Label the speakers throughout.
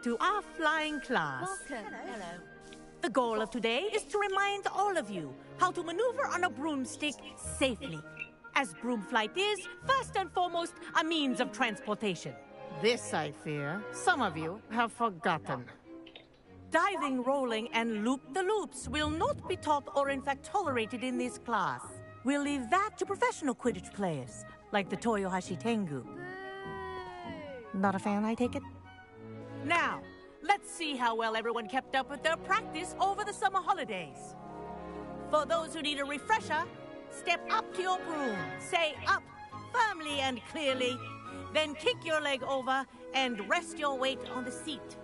Speaker 1: to our flying class.
Speaker 2: Welcome. Hello.
Speaker 1: The goal of today is to remind all of you how to maneuver on a broomstick safely. As broom flight is, first and foremost, a means of transportation.
Speaker 3: This, I fear, some of you have forgotten.
Speaker 1: Diving, rolling, and loop-the-loops will not be taught or in fact tolerated in this class. We'll leave that to professional Quidditch players, like the Toyohashi Tengu. Not a fan, I take it? Now, let's see how well everyone kept up with their practice over the summer holidays. For those who need a refresher, step up to your broom, say up firmly and clearly, then kick your leg over and rest your weight on the seat.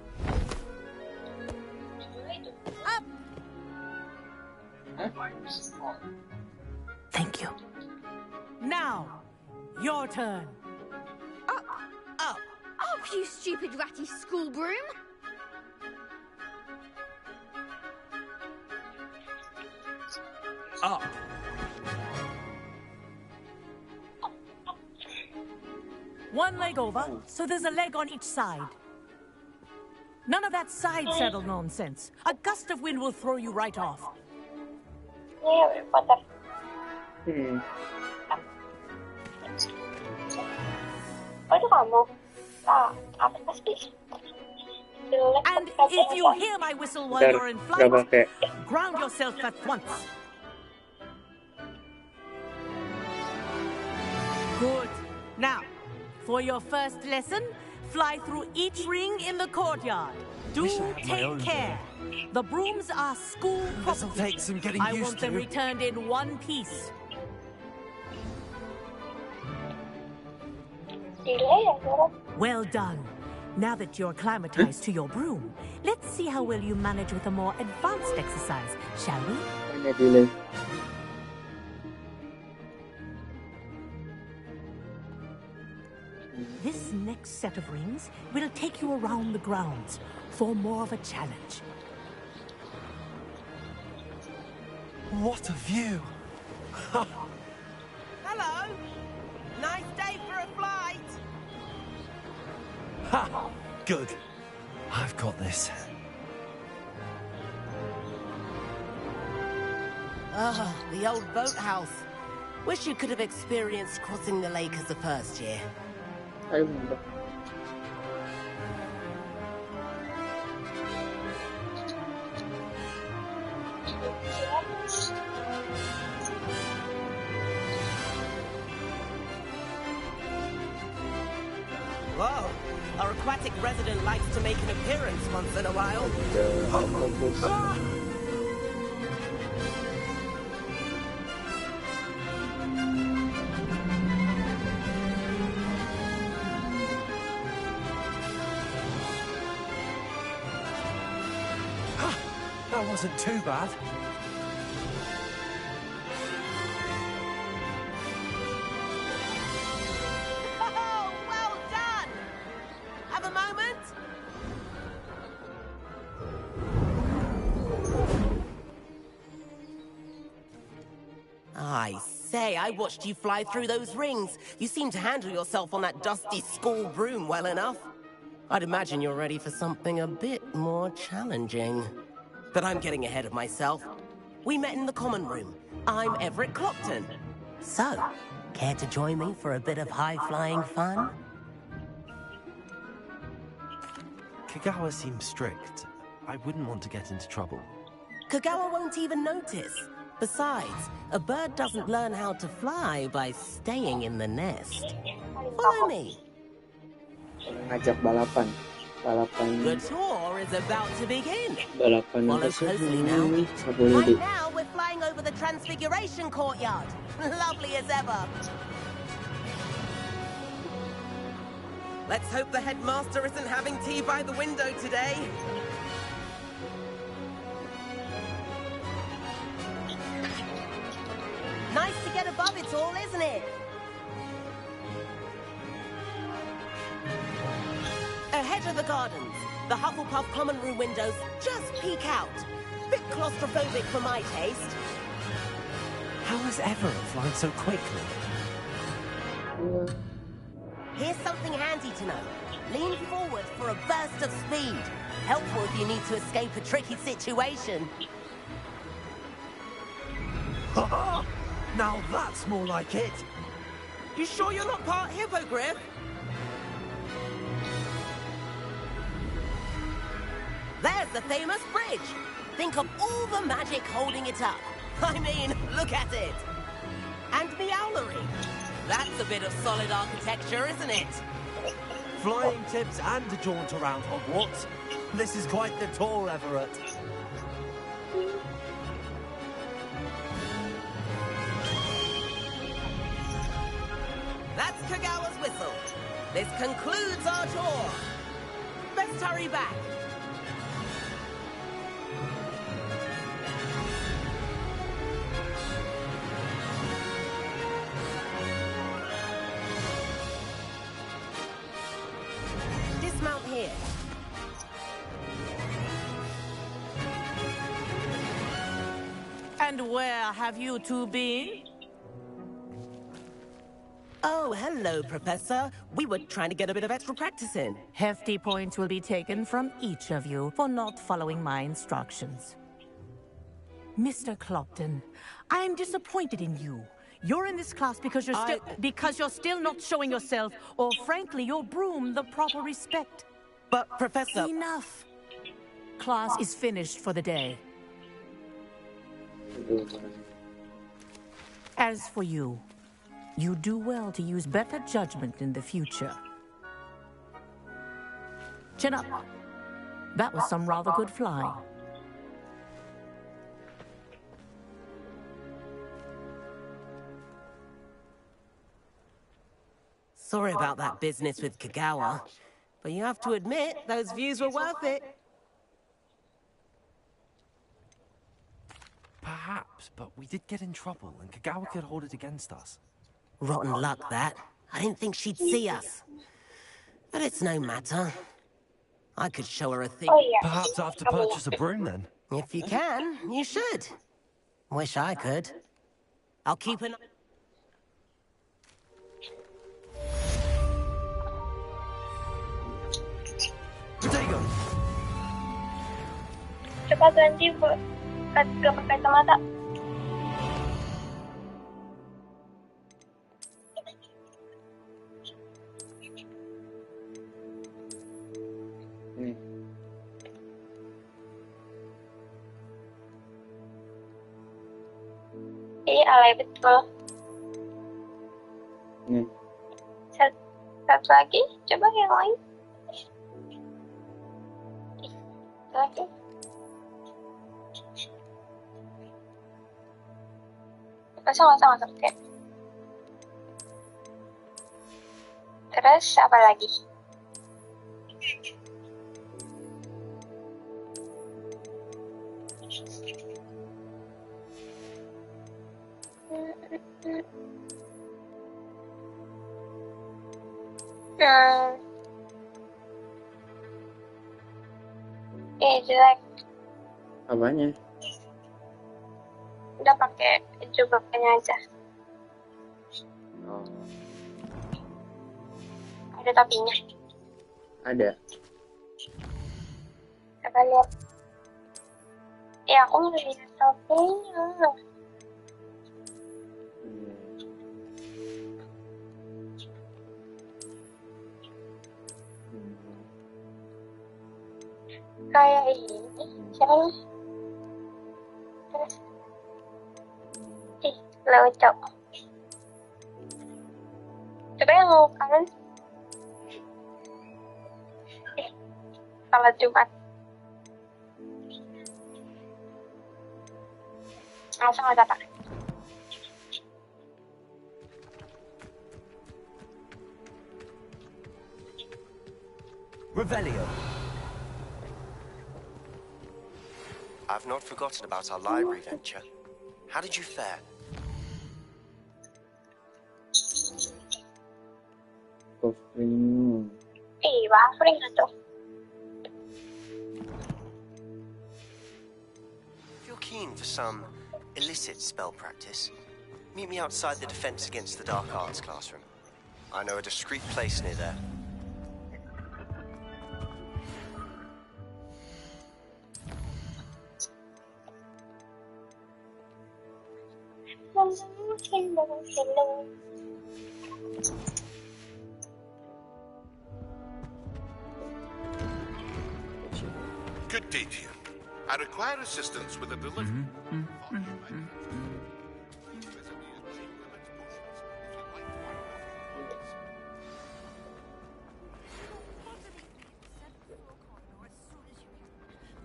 Speaker 1: Up! Thank you. Now, your turn.
Speaker 2: Up!
Speaker 1: Up!
Speaker 2: Up, you stupid ratty school broom!
Speaker 4: Up.
Speaker 1: One leg over, so there's a leg on each side. None of that side saddle nonsense. A gust of wind will throw you right off. And if you hear my whistle while you're in flight, ground yourself at once. Good. Now, for your first lesson, fly through each ring in the courtyard. Do take care. The brooms are school property.
Speaker 4: This'll take some getting
Speaker 1: I
Speaker 4: used
Speaker 1: want them
Speaker 4: to.
Speaker 1: returned in one piece. Well done. Now that you're acclimatized to your broom, let's see how well you manage with a more advanced exercise, shall we? This next set of rings will take you around the grounds for more of a challenge.
Speaker 4: What a view!
Speaker 5: Hello! Nice day for a flight!
Speaker 4: Ha! Good. I've got this.
Speaker 5: Ah, the old boathouse. Wish you could have experienced crossing the lake as a first year.
Speaker 6: I remember.
Speaker 5: Whoa! Our aquatic resident likes to make an appearance once in a while.
Speaker 4: That wasn't too bad.
Speaker 5: Oh, well done! Have a moment? I say, I watched you fly through those rings. You seem to handle yourself on that dusty school broom well enough. I'd imagine you're ready for something a bit more challenging. But I'm getting ahead of myself. We met in the common room. I'm Everett Clopton. So, care to join me for a bit of high-flying fun?
Speaker 4: Kagawa seems strict. I wouldn't want to get into trouble.
Speaker 5: Kagawa won't even notice. Besides, a bird doesn't learn how to fly by staying in the nest. Follow me.
Speaker 6: Ngajak balapan.
Speaker 5: The tour is about to begin.
Speaker 6: Balapan
Speaker 5: Follow closely now.
Speaker 6: Nggak boleh
Speaker 5: Right
Speaker 6: di.
Speaker 5: now, we're flying over the Transfiguration Courtyard. Lovely as ever. Let's hope the headmaster isn't having tea by the window today. Nice to get above it all, isn't it? Ahead of the gardens, the Hufflepuff common room windows just peek out. Bit claustrophobic for my taste.
Speaker 4: How has Everett flown so quickly?
Speaker 5: Here's something handy to know. Lean forward for a burst of speed. Helpful if you need to escape a tricky situation.
Speaker 4: Now that's more like it.
Speaker 5: You sure you're not part hippogriff? There's the famous bridge. Think of all the magic holding it up. I mean, look at it. And the owlery. That's a bit of solid architecture, isn't it?
Speaker 4: Flying tips and a jaunt around Hogwarts. This is quite the tour, Everett.
Speaker 5: That's Kagawa's whistle. This concludes our tour. Best hurry back. Dismount here.
Speaker 1: And where have you two been?
Speaker 5: Oh, hello, Professor. We were trying to get a bit of extra practice in.
Speaker 1: Hefty points will be taken from each of you for not following my instructions. Mr. Clopton, I'm disappointed in you. You're in this class because you're still not showing yourself, or frankly, your broom the proper respect.
Speaker 5: But, Professor...
Speaker 1: Enough. Class is finished for the day. As for you, you do well to use better judgment in the future. Chin up. That was some rather good flying.
Speaker 5: Sorry about that business with Kagawa, but you have to admit, those views were worth it.
Speaker 4: Perhaps, but we did get in trouble, and Kagawa could hold it against us.
Speaker 5: Rotten luck, that. I didn't think she'd see us. But it's no matter. I could show her a thing.
Speaker 4: Perhaps I have to purchase a broom, then?
Speaker 5: If you can, you should. Wish I could. I'll keep an...
Speaker 4: Potato!
Speaker 7: Coba ganti buat ke pakai kacamata. Alay betul. Satu lagi, coba yang lain. Lagi. Sama-sama oke. Terus apa lagi? Jelek.
Speaker 6: Apanya?
Speaker 7: Udah pakai jubahnya aja.
Speaker 6: Oh,
Speaker 7: Ada topinya.
Speaker 6: ada.
Speaker 7: Coba lihat. Aku mau lihat topinya. Kayak ini, siapa nih? Lucu. Coba yang kanan. Salat Jumat. Langsung aja tak.
Speaker 4: Revelio.
Speaker 8: I've not forgotten about our library venture. How did you fare?
Speaker 6: Kofring.
Speaker 7: Buffering tuh.
Speaker 8: If you're keen for some illicit spell practice, meet me outside the Defense Against the Dark Arts classroom. I know a discreet place near there.
Speaker 9: Good day to you. I require assistance with a delivery.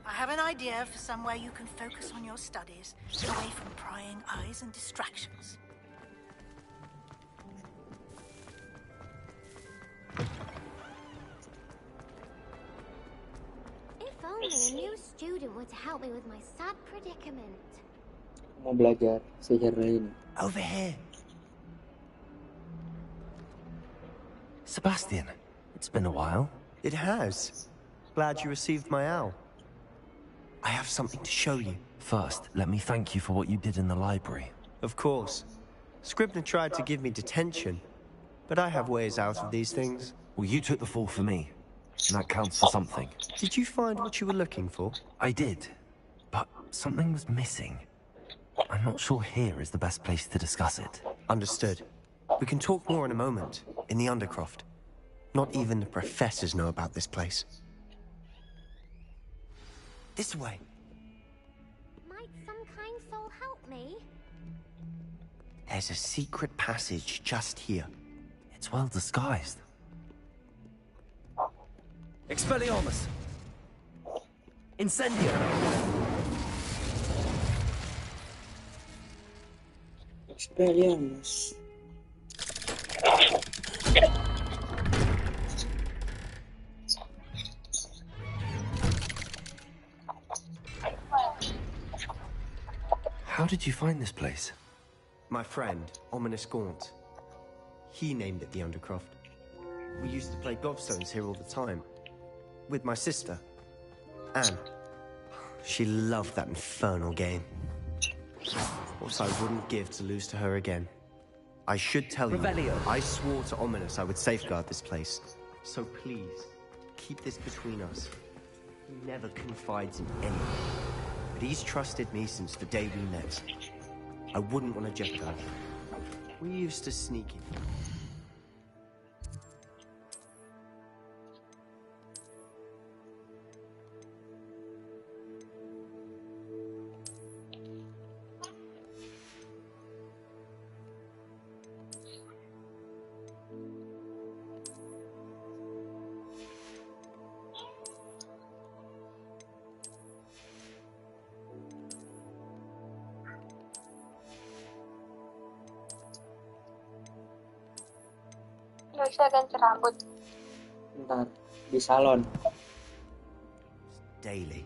Speaker 10: I have an idea for somewhere you can focus on your studies, away from prying eyes and distractions.
Speaker 2: If only a new student were to help me with my sad predicament.
Speaker 6: Mau belajar sihir lain.
Speaker 4: Over here. Sebastian, it's been a while.
Speaker 11: It has. Glad you received my owl. I have something to show you.
Speaker 4: First, let me thank you for what you did in the library.
Speaker 11: Of course. Scribner tried to give me detention, but I have ways out of these things.
Speaker 4: Well, you took the fall for me, and that counts for something.
Speaker 11: Did you find what you were looking for?
Speaker 4: I did, but something was missing. I'm not sure here is the best place to discuss it.
Speaker 11: Understood. We can talk more in a moment, in the Undercroft. Not even the professors know about this place. This way.
Speaker 2: Might some kind soul help me?
Speaker 11: There's a secret passage just here.
Speaker 4: It's well disguised.
Speaker 5: Expelliarmus! Incendio!
Speaker 6: Expelliarmus.
Speaker 4: How did you find this place?
Speaker 11: My friend, Ominous Gaunt. He named it the Undercroft. We used to play gobstones here all the time. With my sister, Anne. She loved that infernal game. What I wouldn't give to lose to her again. I should tell
Speaker 5: Revelio.
Speaker 11: you, I swore to Ominous I would safeguard this place. So please, keep this between us. He never confides in anyone. But he's trusted me since the day we met. I wouldn't want to jeopardize it. We used to sneak in.
Speaker 7: Bisa ganti rambut.
Speaker 6: Ntar di salon.
Speaker 11: Daily.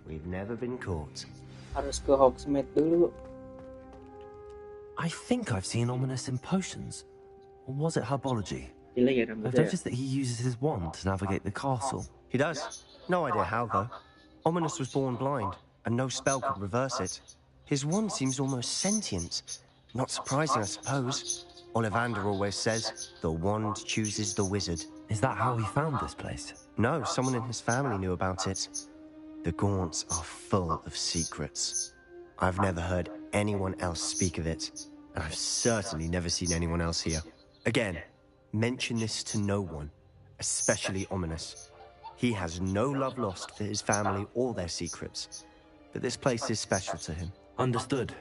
Speaker 11: We've never been caught.
Speaker 6: Harus ke Hogsmeade dulu.
Speaker 4: I think I've seen Ominous in potions. Or was it herbology?
Speaker 6: Gila ya
Speaker 4: I've
Speaker 6: rambutnya.
Speaker 4: noticed that he uses his wand to navigate the castle.
Speaker 11: He does. No idea how, though. Ominous was born blind, and no spell could reverse it. His wand seems almost sentient. Not surprising, I suppose. Ollivander always says, the wand chooses the wizard.
Speaker 4: Is that how he found this place?
Speaker 11: No, someone in his family knew about it. The Gaunts are full of secrets. I've never heard anyone else speak of it, and I've certainly never seen anyone else here. Again, mention this to no one, especially Ominous. He has no love lost for his family or their secrets, but this place is special to him.
Speaker 4: Understood.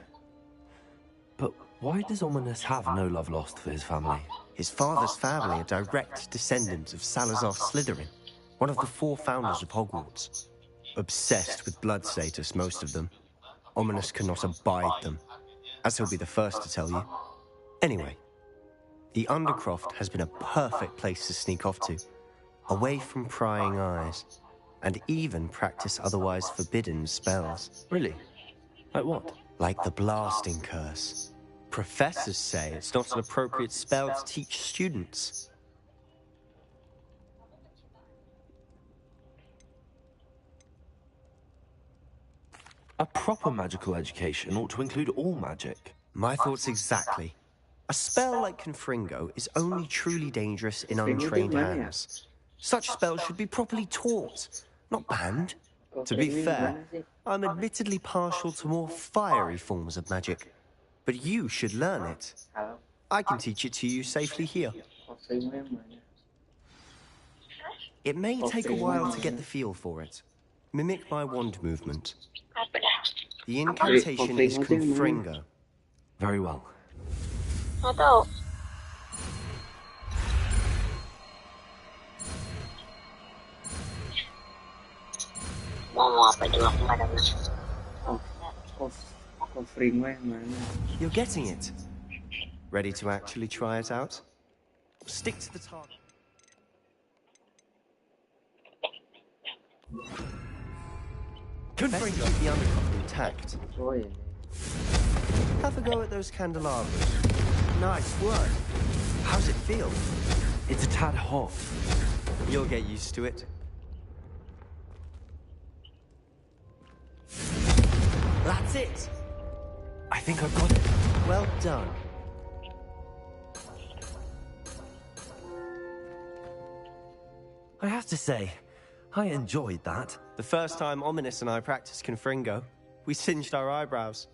Speaker 4: But why does Ominous have no love lost for his family?
Speaker 11: His father's family are direct descendants of Salazar Slytherin, one of the 4 founders of Hogwarts. Obsessed with blood status, most of them. Ominous cannot abide them, as he'll be the first to tell you. Anyway, the Undercroft has been a perfect place to sneak off to, away from prying eyes, and even practice otherwise forbidden spells.
Speaker 4: Really? Like what?
Speaker 11: Like the blasting curse. Professors say it's not an appropriate spell to teach students.
Speaker 4: A proper magical education ought to include all magic.
Speaker 11: My thoughts exactly. A spell like Confringo is only truly dangerous in untrained hands. Such spells should be properly taught, not banned. To be fair, I'm admittedly partial to more fiery forms of magic, but you should learn it. I can teach it to you safely here. It may take a while to get the feel for it. Mimic my wand movement. The incantation is Confringo.
Speaker 4: Very well.
Speaker 7: Nggak tahu. Mau apa juga aku nggak ada.
Speaker 11: You're getting it. Ready to actually try it out? Stick to the target. Best keep the undercut intact. Have a go at those candelabras. Nice work. How's it feel?
Speaker 4: It's a tad hot.
Speaker 11: You'll get used to it. That's it.
Speaker 4: I think I've got it.
Speaker 11: Well done.
Speaker 4: I have to say, I enjoyed that.
Speaker 11: The first time Ominous and I practiced Confringo, we singed our eyebrows.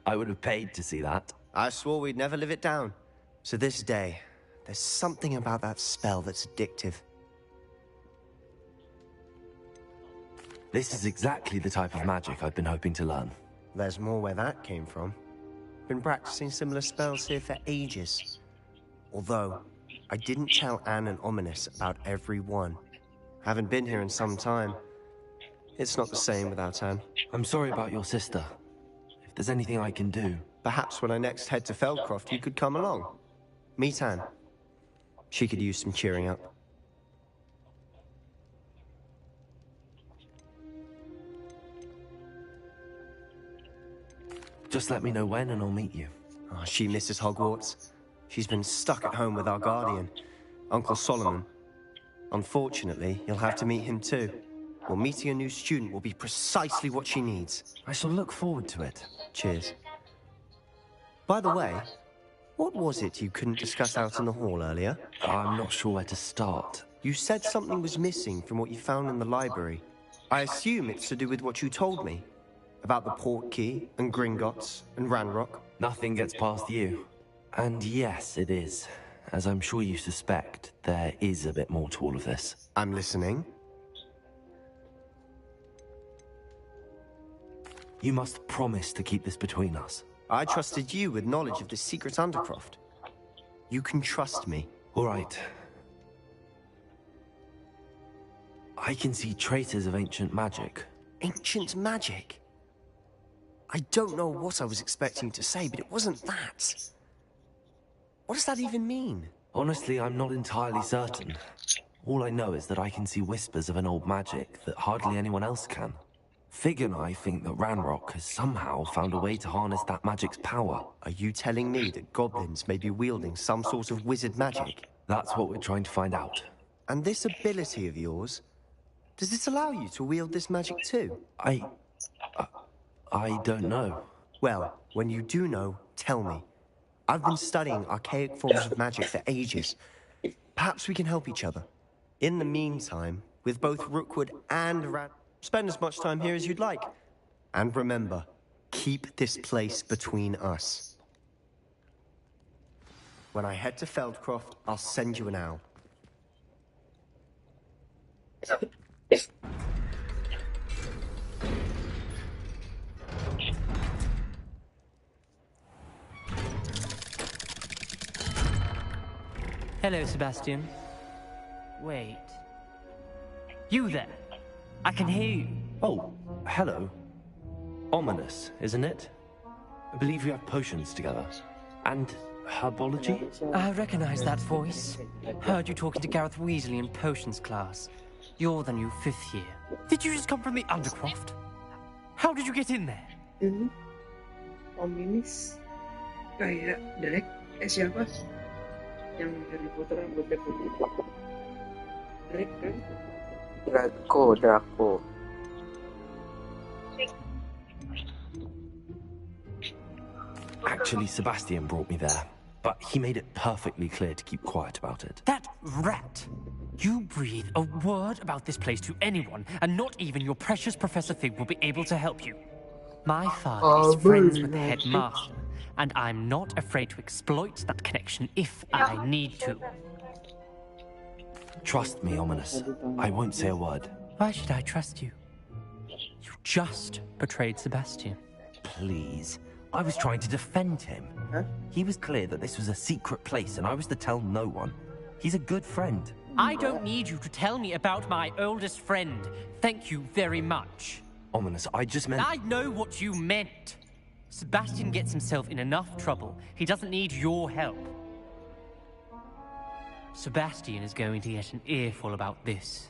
Speaker 4: I would have paid to see that.
Speaker 11: I swore we'd never live it down. So this day, there's something about that spell that's addictive.
Speaker 4: This is exactly the type of magic I've been hoping to learn.
Speaker 11: There's more where that came from. Been practicing similar spells here for ages. Although, I didn't tell Anne and Ominous about every one. Haven't been here in some time. It's not the same without Anne.
Speaker 4: I'm sorry about your sister. If there's anything I can do...
Speaker 11: Perhaps when I next head to Feldcroft, you could come along. Meet Anne. She could use some cheering up.
Speaker 4: Just let me know when and I'll meet you.
Speaker 11: Oh, she misses Hogwarts. She's been stuck at home with our guardian, Uncle Solomon. Unfortunately, you'll have to meet him too. Well, meeting a new student will be precisely what she needs.
Speaker 4: I shall look forward to it.
Speaker 11: Cheers. By the way, what was it you couldn't discuss out in the hall earlier?
Speaker 4: I'm not sure where to start.
Speaker 11: You said something was missing from what you found in the library. I assume it's to do with what you told me. About the Portkey, and Gringotts, and Ranrock.
Speaker 4: Nothing gets past you. And yes, it is. As I'm sure you suspect, there is a bit more to all of this.
Speaker 11: I'm listening.
Speaker 4: You must promise to keep this between us.
Speaker 11: I trusted you with knowledge of the secret Undercroft. You can trust me.
Speaker 4: All right. I can see traces of ancient magic.
Speaker 11: Ancient magic? I don't know what I was expecting to say, but it wasn't that. What does that even mean?
Speaker 4: Honestly, I'm not entirely certain. All I know is that I can see whispers of an old magic that hardly anyone else can. Fig and I think that Ranrock has somehow found a way to harness that magic's power.
Speaker 11: Are you telling me that goblins may be wielding some sort of wizard magic?
Speaker 4: That's what we're trying to find out.
Speaker 11: And this ability of yours, does it allow you to wield this magic too?
Speaker 4: I don't know.
Speaker 11: Well, when you do know, tell me. I've been studying archaic forms of magic for ages. Perhaps we can help each other. In the meantime, with both Rookwood and spend as much time here as you'd like. And remember, keep this place between us. When I head to Feldcroft, I'll send you an owl.
Speaker 12: Hello, Sebastian. Wait. You there? I can hear you.
Speaker 4: Oh, hello. Ominous, isn't it? I believe we have potions together. And herbology?
Speaker 12: I recognize that voice. Heard you talking to Gareth Weasley in potions class. You're the new 5th year. Did you just come from the Undercroft? How did you get in there?
Speaker 6: Dulu Ominous kayak Drake, siapa? Yang Harry Potter rambutnya putih. Drake kan? Draco.
Speaker 4: Actually, Sebastian brought me there, but he made it perfectly clear to keep quiet about it.
Speaker 12: That rat! You breathe a word about this place to anyone, and not even your precious Professor Fig will be able to help you. My father is friends with the headmaster, and I'm not afraid to exploit that connection if I need to.
Speaker 4: Trust me, Ominous. I won't say a word.
Speaker 12: Why should I trust you? You just betrayed Sebastian.
Speaker 4: Please. I was trying to defend him. He was clear that this was a secret place, and I was to tell no one. He's a good friend.
Speaker 12: I don't need you to tell me about my oldest friend. Thank you very much.
Speaker 4: Ominous, I just meant...
Speaker 12: I know what you meant. Sebastian gets himself in enough trouble. He doesn't need your help. Sebastian is going to get an earful about this.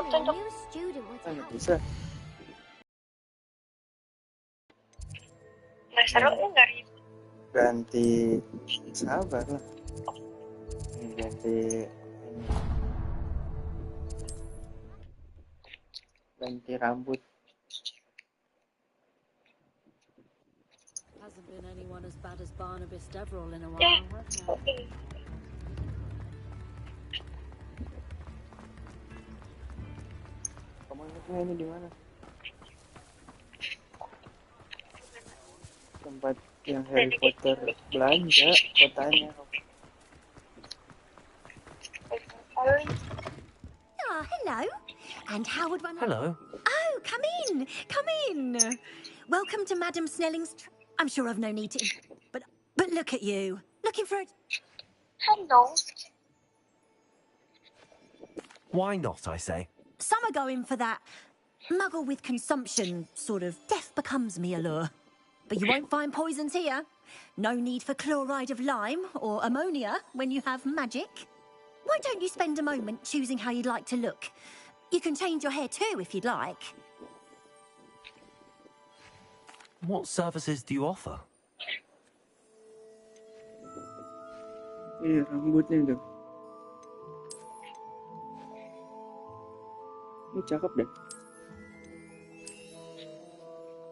Speaker 2: A new student was
Speaker 6: Nggak bisa.
Speaker 7: Nggak seru ya, nggak ribet.
Speaker 6: Ganti sabar lah. Ganti rambut.
Speaker 13: Hasn't been anyone as bad as Barnabas Deverell in a while, has there?
Speaker 6: Kamu ingatnya ini di mana? Tempat yang Harry Potter belanja kotanya.
Speaker 14: Ah, hello. And how would one...
Speaker 12: Hello.
Speaker 14: Oh, come in. Come in. Welcome to Madam Snelling's... I'm sure I've no need to... But look at you. Looking for a...
Speaker 7: Hello.
Speaker 4: Why not, I say?
Speaker 14: Some are going for that muggle with consumption, sort of death becomes me allure. But you won't find poisons here. No need for chloride of lime or ammonia when you have magic. Why don't you spend a moment choosing how you'd like to look? You can change your hair too if you'd like.
Speaker 4: What services do you offer?
Speaker 6: Iya, rambutnya tuh. Ini cakep deh.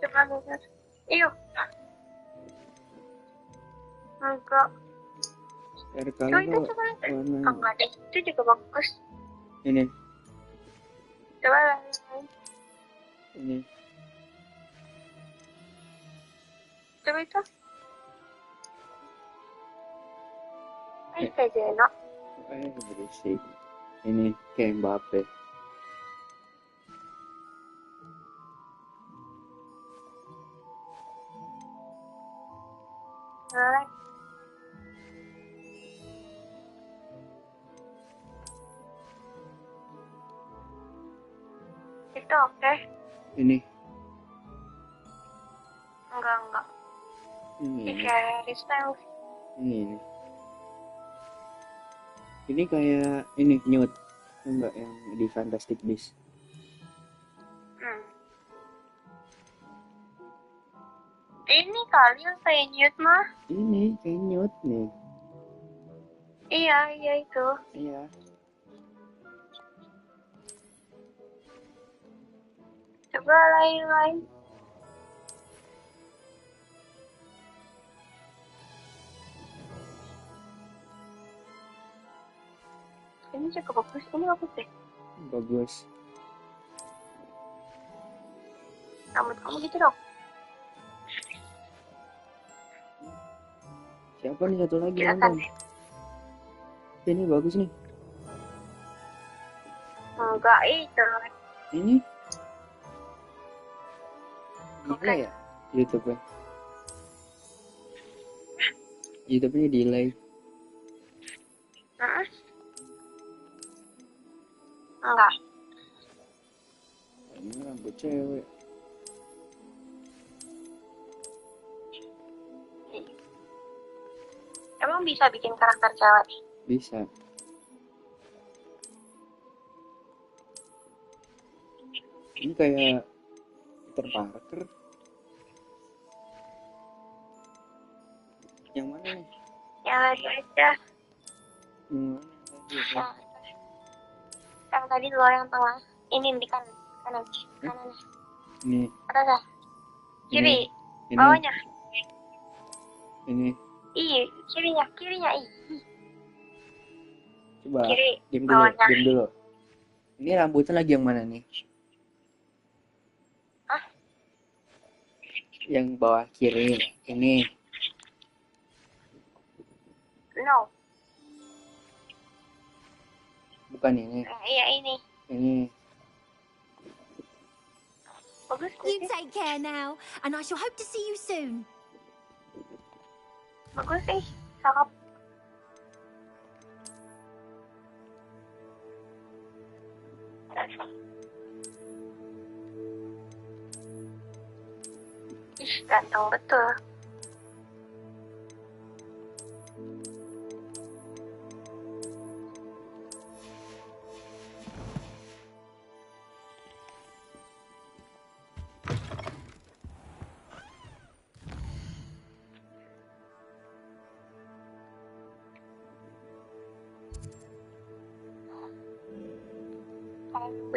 Speaker 7: Coba lihat. Yuk. Enggak.
Speaker 6: Air kali
Speaker 7: Coba itu
Speaker 6: kok
Speaker 7: coba.
Speaker 6: warna
Speaker 7: Enggak deh. Itu juga bagus.
Speaker 6: ini.
Speaker 7: Coba lihat.
Speaker 6: Ini.
Speaker 7: Coba itu. Kayak Jeno.
Speaker 6: Berisik. Ini kayak Mbappe.
Speaker 7: Nah. Itu oke.
Speaker 6: Ini.
Speaker 7: Enggak.
Speaker 6: Ini.
Speaker 7: Kayak Harry Styles.
Speaker 6: Ini. Ini kayak ini Newt. Enggak yang di Fantastic Beasts.
Speaker 7: Ini kali yang kayak Newt mah.
Speaker 6: Ini kayak Newt nih.
Speaker 7: Iya itu.
Speaker 6: Iya.
Speaker 7: Coba lain-lain. Ini juga bagus. Ini bagus deh.
Speaker 6: Bagus.
Speaker 7: Rambut kamu gitu dong.
Speaker 6: Siapa nih satu lagi
Speaker 7: Kelihatan.
Speaker 6: nonton? Ini bagus nih.
Speaker 7: Enggak itu.
Speaker 6: Ini. Gila
Speaker 7: Oke.
Speaker 6: ya YouTube-nya. YouTube-nya delay.
Speaker 7: Enggak.
Speaker 6: Ini rambut cewek.
Speaker 7: Emang bisa bikin karakter cewek?
Speaker 6: Bisa. Ini kayak Peter Parker. Yang mana nih?
Speaker 7: Yang lagi aja.
Speaker 6: Yang mana?
Speaker 7: Yang tadi telur yang tengah. Ini di kanan. Kanan.
Speaker 6: Ini.
Speaker 7: Atas. Kiri.
Speaker 6: Ini.
Speaker 7: Bawahnya.
Speaker 6: Ini.
Speaker 7: Iya, kirinya.
Speaker 6: Coba.
Speaker 7: Kiri.
Speaker 6: Diam
Speaker 7: Bawahnya.
Speaker 6: dulu. Ini rambutnya lagi yang mana nih?
Speaker 7: Hah?
Speaker 6: Yang bawah kiri. Ini.
Speaker 7: No.
Speaker 6: Bukan ini.
Speaker 7: Iya ini.
Speaker 6: Ini.
Speaker 7: Bagus.
Speaker 14: You take care now, and I shall hope to see you soon.
Speaker 7: Bagus sih. Cakep. Ih, ganteng betul.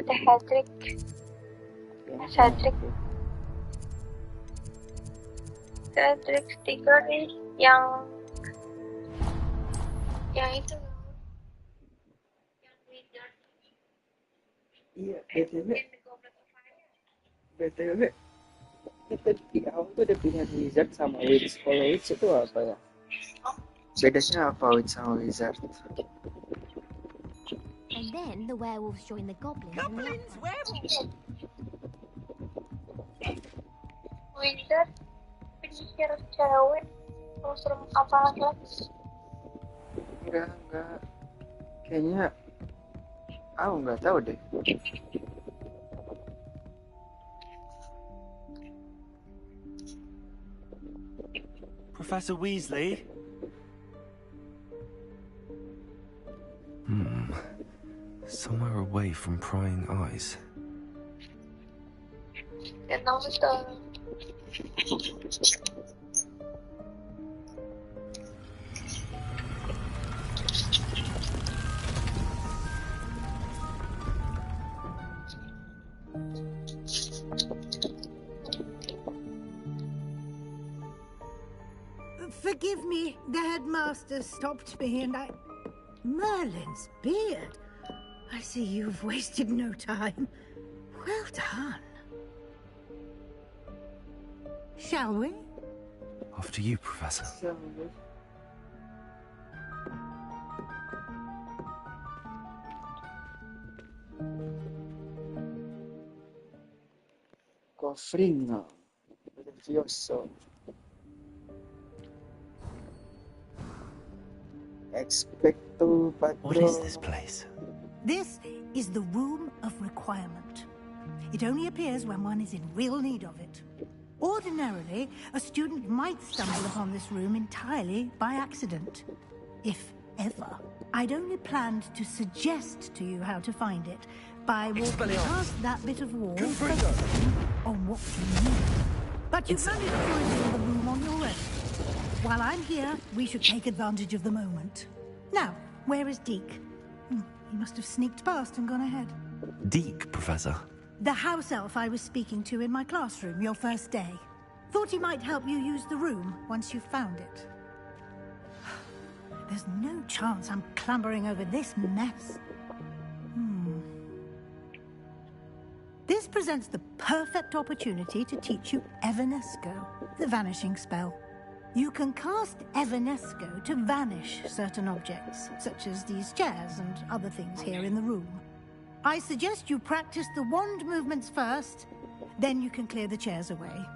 Speaker 7: Udah hat-trick. Hat-trick stiker nih yang itu. Yang wizard.
Speaker 6: Iya, BTW. Kita di awal tuh ada pilihan wizard sama witch. Kalau witch itu apa ya? Bedanya apa witch sama wizard?
Speaker 2: And then the werewolves join the goblins.
Speaker 7: Werewolves. Wizard, penyihir cewek, terus serem apa lagi?
Speaker 6: Enggak. Kayaknya, aku nggak tahu deh.
Speaker 15: Professor Weasley?
Speaker 4: Somewhere away from prying eyes.
Speaker 7: Ganteng betul.
Speaker 10: Forgive me, the headmaster stopped me and I... Merlin's beard. I see you've wasted no time. Well done. Shall we?
Speaker 4: After you, Professor.
Speaker 6: Cofrino. Precioso. Expecto Patron.
Speaker 4: What is this place?
Speaker 10: This is the Room of Requirement. It only appears when one is in real need of it. Ordinarily, a student might stumble upon this room entirely by accident. If ever. I'd only planned to suggest to you how to find it by walking past that bit of wall on what you need. But you've managed to reveal the room on your own. While I'm here, we should take advantage of the moment. Now, where is Deke? He must have sneaked past and gone ahead.
Speaker 4: Deke, Professor.
Speaker 10: The house elf I was speaking to in my classroom your first day. Thought he might help you use the room once you found it. There's no chance I'm clambering over this mess. This presents the perfect opportunity to teach you Evanesco, the vanishing spell. You can cast Evanesco to vanish certain objects, such as these chairs and other things here in the room. I suggest you practice the wand movements first, then you can clear the chairs away.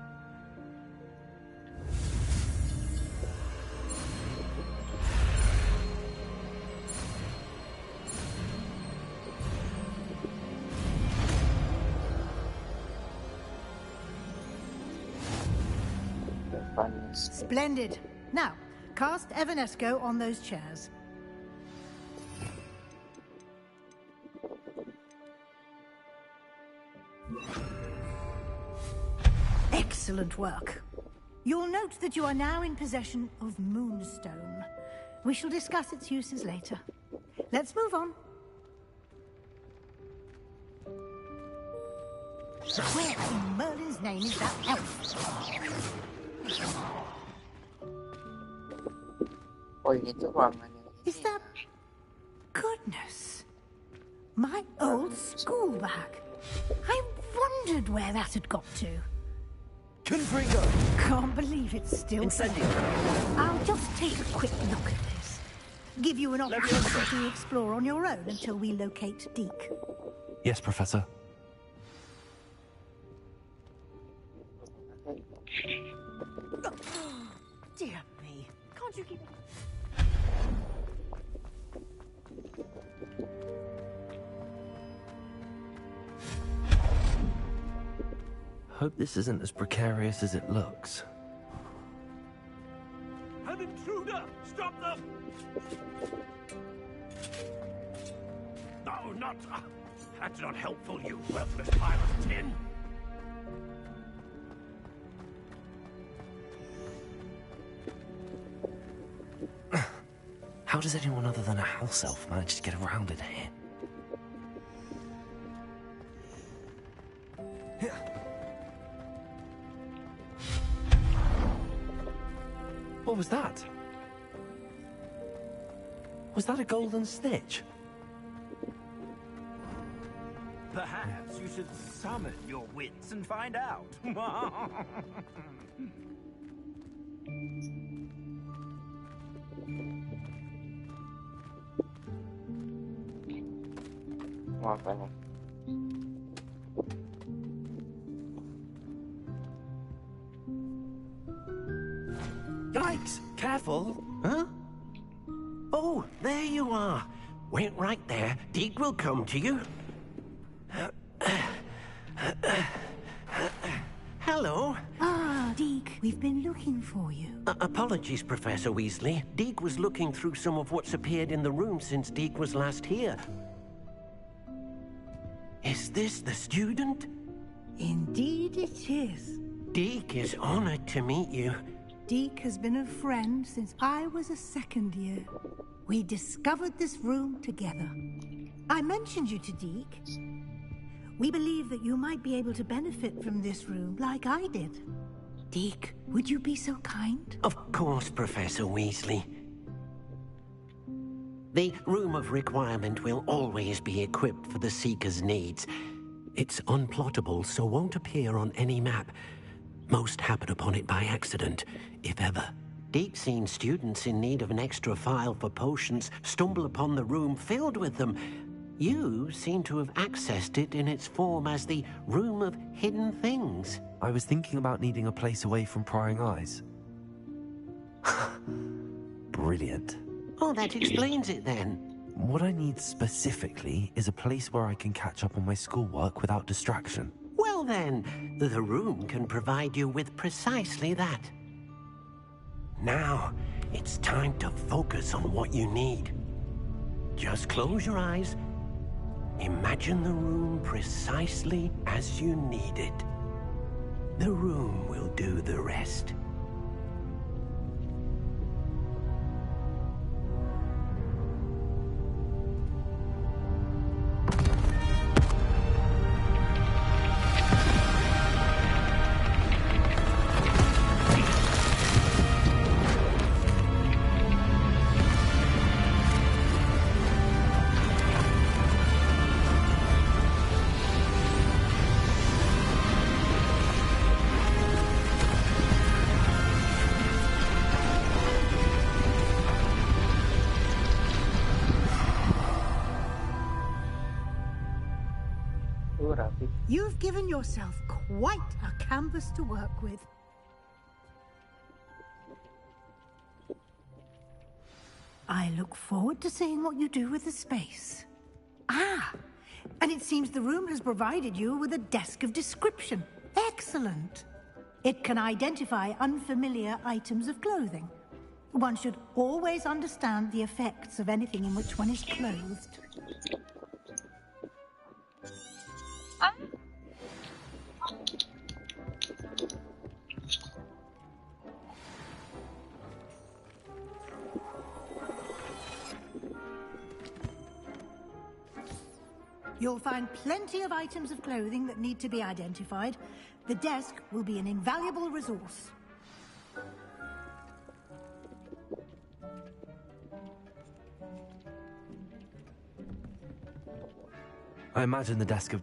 Speaker 10: Splendid. Now, cast Evanesco on those chairs. Excellent work. You'll note that you are now in possession of Moonstone. We shall discuss its uses later. Let's move on. Where in Merlin's name is that elf?
Speaker 6: Oh, itu ruangan yang
Speaker 10: Is that... Goodness. My old school bag. I wondered where that had got to.
Speaker 11: Confringo!
Speaker 10: Can't believe it's still...
Speaker 11: Incendio!
Speaker 10: I'll just take a quick look at this. Give you an opportunity to explore on your own until we locate Deke.
Speaker 4: Yes, Professor.
Speaker 10: Dear me. Can't you keep...
Speaker 4: Hope this isn't as precarious as it looks.
Speaker 16: An intruder! Stop them! No, not... that's not helpful, you worthless pile of tin!
Speaker 4: How does anyone other than a house elf manage to get around in here? What was that? Was that a golden snitch?
Speaker 16: Perhaps you should summon your wits and find out.
Speaker 6: Mau apa nih?
Speaker 17: Yikes! Careful! Huh? Oh, there you are. Wait right there. Deke will come to you. Hello.
Speaker 10: Ah, Deke, we've been looking for you.
Speaker 17: Apologies, Professor Weasley. Deke was looking through some of what's appeared in the room since Deke was last here. Is this the student?
Speaker 10: Indeed it is.
Speaker 17: Deke is honored to meet you.
Speaker 10: Deke has been a friend since I was a second year. We discovered this room together. I mentioned you to Deke. We believe that you might be able to benefit from this room like I did. Deke, would you be so kind?
Speaker 17: Of course, Professor Weasley. The Room of Requirement will always be equipped for the Seeker's needs. It's unplottable, so won't appear on any map. Most happen upon it by accident, if ever. Deke's seen students in need of an extra file for potions stumble upon the room filled with them. You seem to have accessed it in its form as the Room of Hidden Things.
Speaker 4: I was thinking about needing a place away from prying eyes. Brilliant.
Speaker 17: Oh, that explains it then.
Speaker 4: What I need specifically is a place where I can catch up on my schoolwork without distraction.
Speaker 17: Well then, the room can provide you with precisely that. Now, it's time to focus on what you need. Just close your eyes. Imagine the room precisely as you need it. The room will do the rest.
Speaker 10: You've given yourself quite a canvas to work with. I look forward to seeing what you do with the space. Ah, and it seems the room has provided you with a desk of description. Excellent. It can identify unfamiliar items of clothing. One should always understand the effects of anything in which one is clothed. You'll find plenty of items of clothing that need to be identified. The desk will be an invaluable resource.
Speaker 4: I imagine the desk of...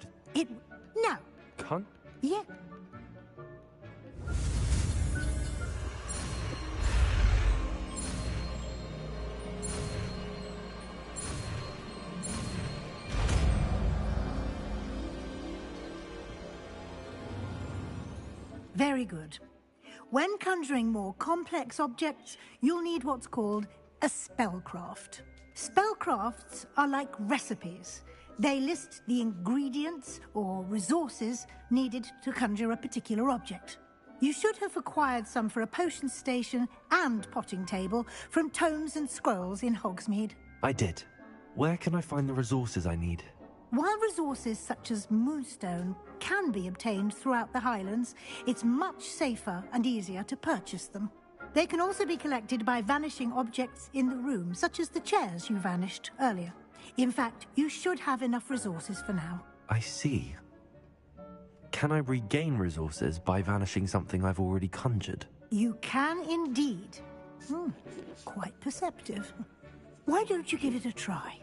Speaker 10: No.
Speaker 4: Can't?
Speaker 10: Yeah. Very good. When conjuring more complex objects, you'll need what's called a spellcraft. Spellcrafts are like recipes. They list the ingredients or resources needed to conjure a particular object. You should have acquired some for a potion station and potting table from tomes and scrolls in Hogsmeade.
Speaker 4: I did. Where can I find the resources I need?
Speaker 10: While resources such as moonstone can be obtained throughout the Highlands, it's much safer and easier to purchase them. They can also be collected by vanishing objects in the room, such as the chairs you vanished earlier. In fact, you should have enough resources for now.
Speaker 4: I see. Can I regain resources by vanishing something I've already conjured?
Speaker 10: You can indeed. Quite perceptive. Why don't you give it a try?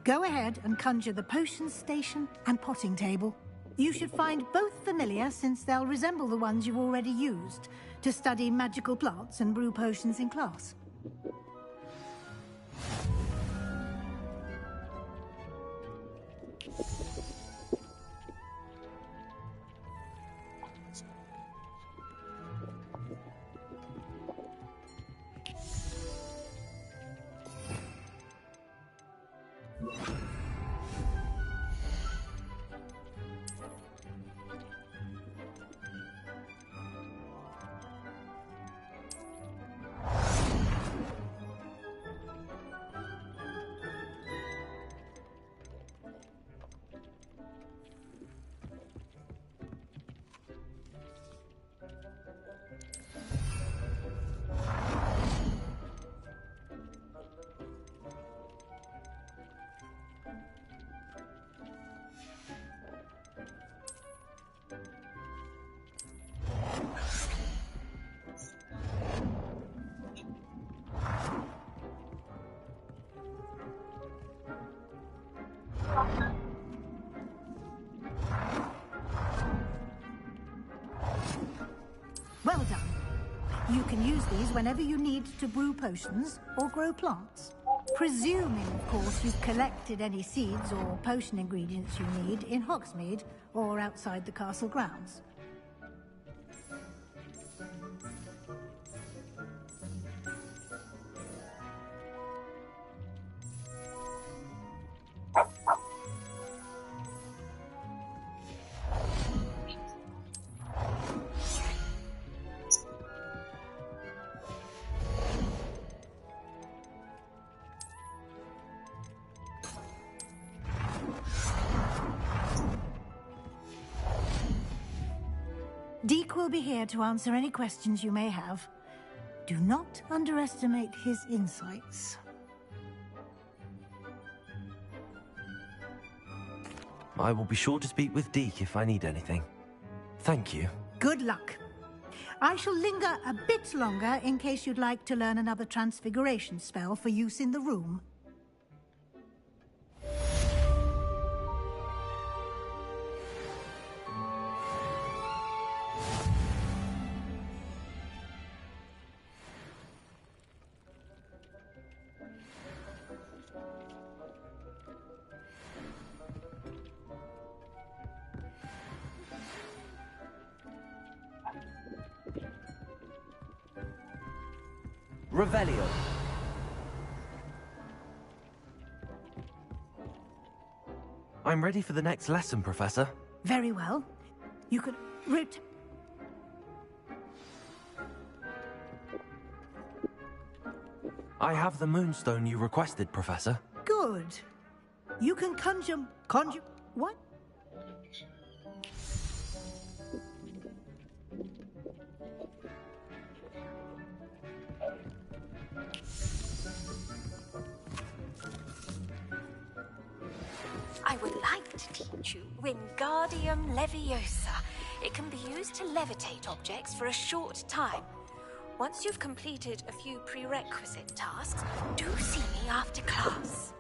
Speaker 10: Go ahead and conjure the potion station and potting table. You should find both familiar, since they'll resemble the ones you've already used to study magical plants and brew potions in class. Well done. You can use these whenever you need to brew potions or grow plants. Presuming, of course, you've collected any seeds or potion ingredients you need in Hogsmeade or outside the castle grounds. Deke will be here to answer any questions you may have. Do not underestimate his insights.
Speaker 4: I will be sure to speak with Deke if I need anything. Thank you.
Speaker 10: Good luck. I shall linger a bit longer in case you'd like to learn another transfiguration spell for use in the room.
Speaker 4: Revelio. I'm ready for the next lesson, Professor.
Speaker 10: Very well. You could root.
Speaker 4: I have the moonstone you requested, Professor.
Speaker 10: Good. You can conjure... What?
Speaker 18: I would like to teach you Wingardium Leviosa. It can be used to levitate objects for a short time. Once you've completed a few prerequisite tasks, do see me after class.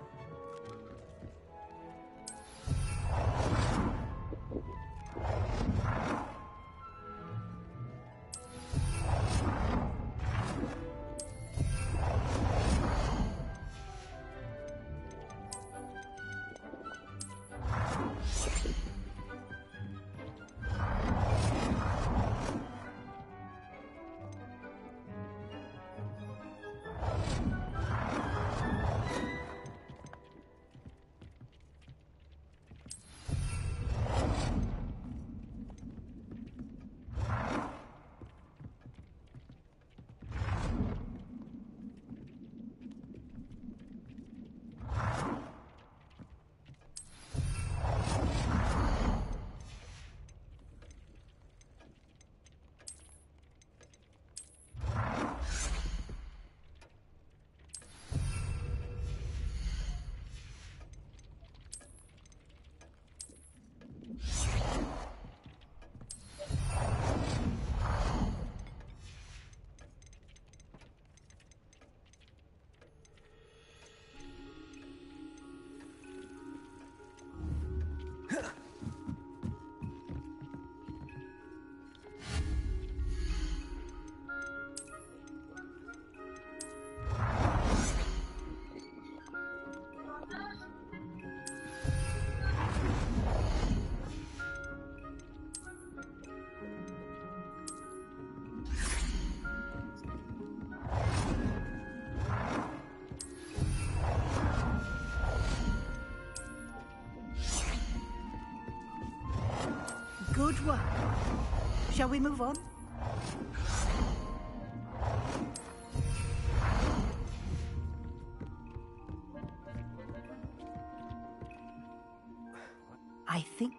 Speaker 10: Good work. Shall we move on? I think...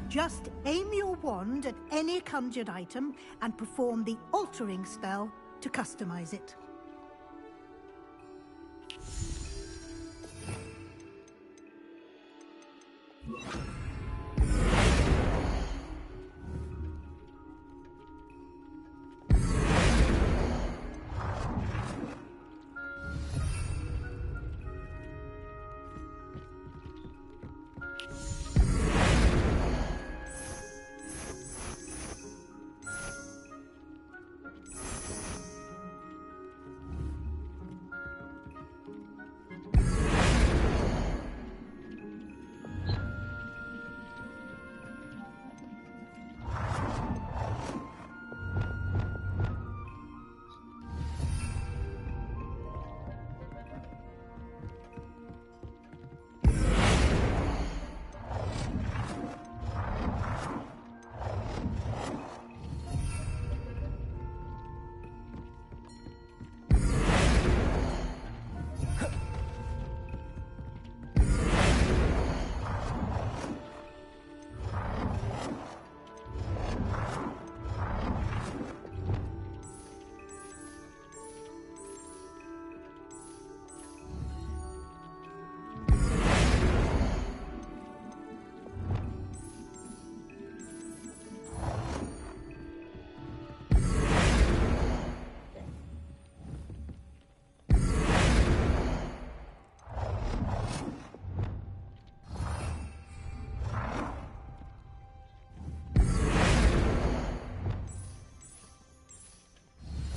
Speaker 10: Just aim your wand at any conjured item and perform the altering spell to customize it.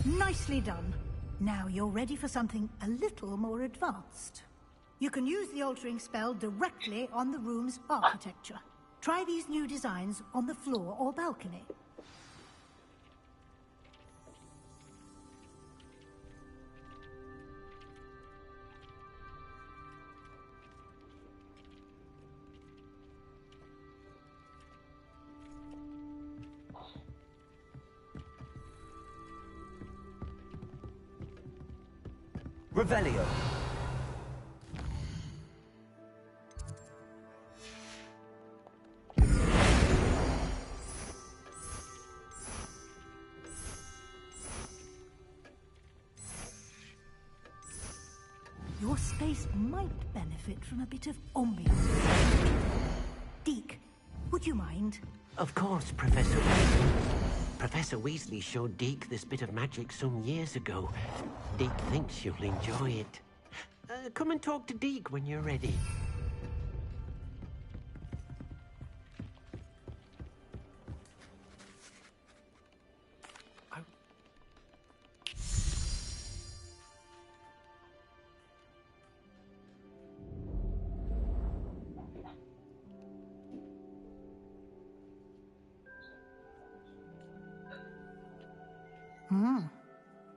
Speaker 10: Nicely done. Now you're ready for something a little more advanced. You can use the altering spell directly on the room's architecture. Try these new designs on the floor or balcony.
Speaker 19: Revelio.
Speaker 10: Your space might benefit from a bit of ambiance. Deke, would you mind?
Speaker 17: Of course, Professor Weasley. Professor Weasley showed Deke this bit of magic some years ago. Deke thinks you'll enjoy it. Come and talk to Deke when you're ready.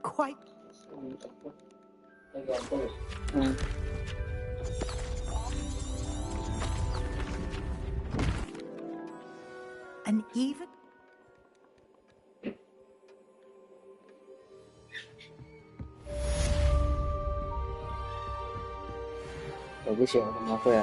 Speaker 10: Quite. An even?
Speaker 6: Bagus ya, sama aku ya.